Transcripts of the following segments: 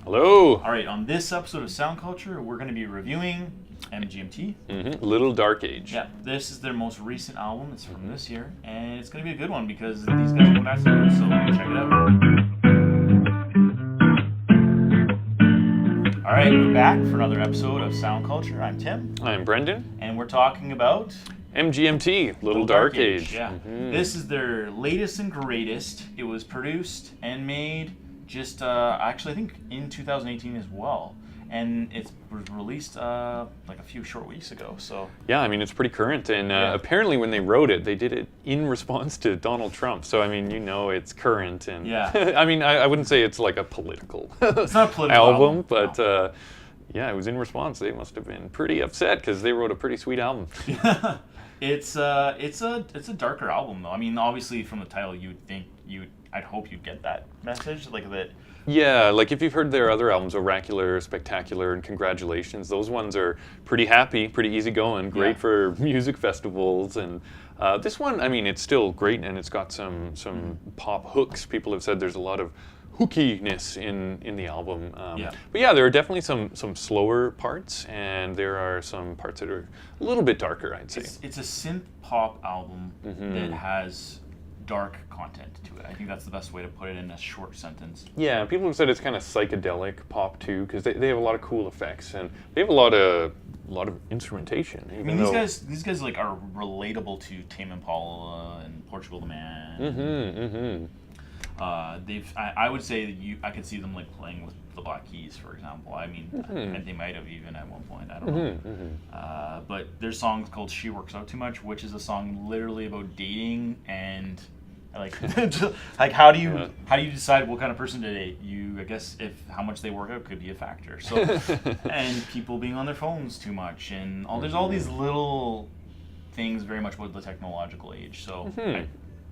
Hello. All right, on this episode of Sound Culture, we're going to be reviewing MGMT. Little Dark Age. Yeah, this is their most recent album. It's from this year, and it's going to be a good one because these guys are going back to the roots, so check it out. All right, we're back for another episode of Sound Culture. I'm Tim. I'm Brendan. And we're talking about MGMT, Little Dark Age. Yeah, This is their latest and greatest. It was produced and made just actually I think in 2018 as well, and it was released like a few short weeks ago. So yeah, I mean it's pretty current, and apparently when they wrote it, they did it in response to Donald Trump. So I mean, you know, it's current, and yeah. I mean I wouldn't say it's like a political, it's not a political album, but no. Yeah, it was in response. They must have been pretty upset because they wrote a pretty sweet album. Yeah, it's a darker album though. I mean, obviously from the title, I'd hope you'd get that message, like that. Yeah, like if you've heard their other albums, Oracular, Spectacular, and Congratulations, those ones are pretty happy, pretty easygoing, great for music festivals. And this one, I mean, it's still great, and it's got some pop hooks. People have said there's a lot of hookiness in the album. But yeah, there are definitely some slower parts, and there are some parts that are a little bit darker, I'd say. It's a synth pop album that has dark content to it. I think that's the best way to put it in a short sentence. Yeah, people have said it's kind of psychedelic pop too, because they have a lot of cool effects, and they have a lot of instrumentation. I mean, these guys like are relatable to Tame Impala and Portugal the Man. I would say that I could see them like playing with the Black Keys, for example. I mean, and they might have even at one point. I don't know. But there's songs called "She Works Out Too Much," which is a song literally about dating and like like how do you decide what kind of person to date? I guess if how much they work out could be a factor. So and people being on their phones too much, and there's all these little things very much about the technological age. So.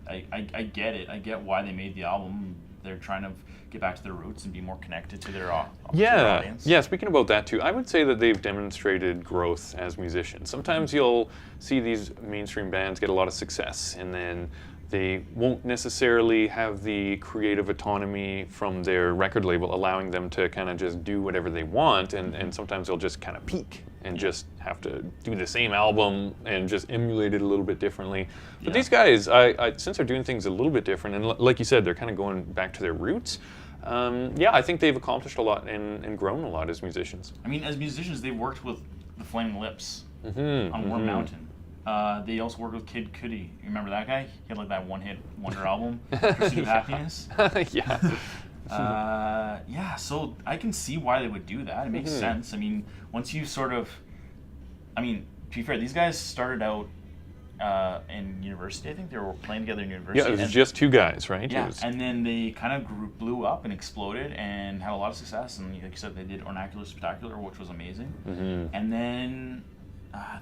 I get it. I get why they made the album. They're trying to get back to their roots and be more connected to their audience. Yeah, speaking about that too, I would say that they've demonstrated growth as musicians. Sometimes you'll see these mainstream bands get a lot of success, and then they won't necessarily have the creative autonomy from their record label allowing them to kind of just do whatever they want, and sometimes they'll just kind of peak and just have to do the same album and just emulate it a little bit differently. But these guys, since they're doing things a little bit different, and like you said, they're kind of going back to their roots, I think they've accomplished a lot and grown a lot as musicians. I mean, as musicians, they worked with the Flaming Lips on Warm Mountain. They also worked with Kid Cudi. You remember that guy? He had like that one-hit wonder album, Pursuit of Happiness. So I can see why they would do that. It makes sense. I mean, once you to be fair, these guys started out in university. I think they were playing together in university. Yeah, it was just two guys, right? Yeah, and then they kind of blew up and exploded and had a lot of success. And like you said, they did Oracular Spectacular, which was amazing. And then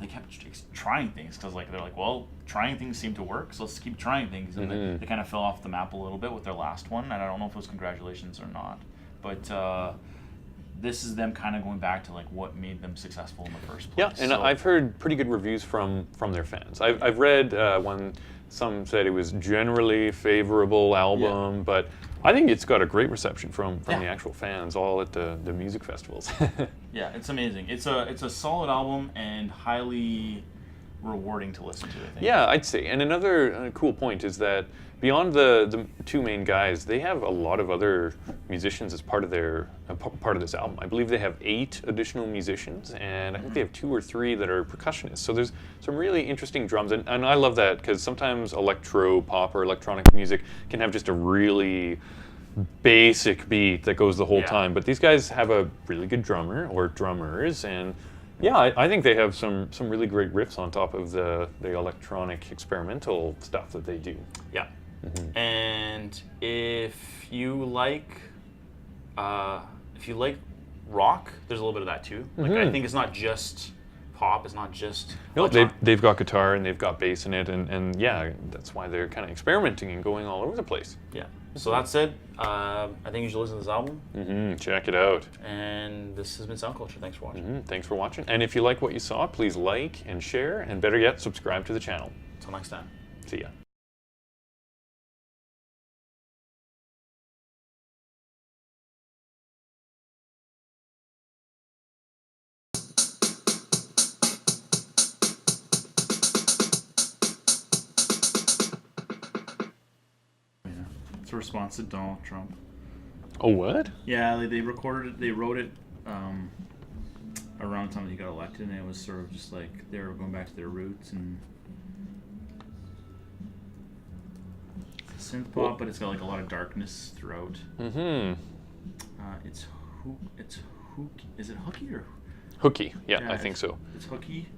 they kept trying things because they're like, well, trying things seem to work, so let's keep trying things. And they kind of fell off the map a little bit with their last one, and I don't know if it was Congratulations or not, but this is them kind of going back to like what made them successful in the first place. Yeah, and I've heard pretty good reviews from their fans. I've read one. Some said it was generally favorable album, but I think it's got a great reception from the actual fans, all at the music festivals. Yeah, it's amazing. It's a solid album and highly rewarding to listen to, I think. Yeah, I'd say. And another cool point is that beyond the two main guys, they have a lot of other musicians as part of this album. I believe they have 8 additional musicians, and I think they have 2 or 3 that are percussionists. So there's some really interesting drums, and I love that because sometimes electro pop or electronic music can have just a really basic beat that goes the whole time. But these guys have a really good drummer or drummers, and I think they have some really great riffs on top of the electronic experimental stuff that they do. Yeah. And if you like rock, there's a little bit of that too. Like I think it's not just pop, it's not just they've got guitar and they've got bass in it, and that's why they're kind of experimenting and going all over the place. Yeah. So that said, I think you should listen to this album. Check it out. And this has been Sound Culture. Thanks for watching. Thanks for watching. And if you like what you saw, please like and share, and better yet, subscribe to the channel. Until next time. See ya. It's a response to Donald Trump. Oh, what? Yeah, they recorded it. They wrote it around the time that he got elected, and it was sort of just like they were going back to their roots and it's synth pop, but it's got like a lot of darkness throughout. Mm-hmm. It's Hooky. Is it Hooky or Hooky. Yeah, I think so. It's Hooky.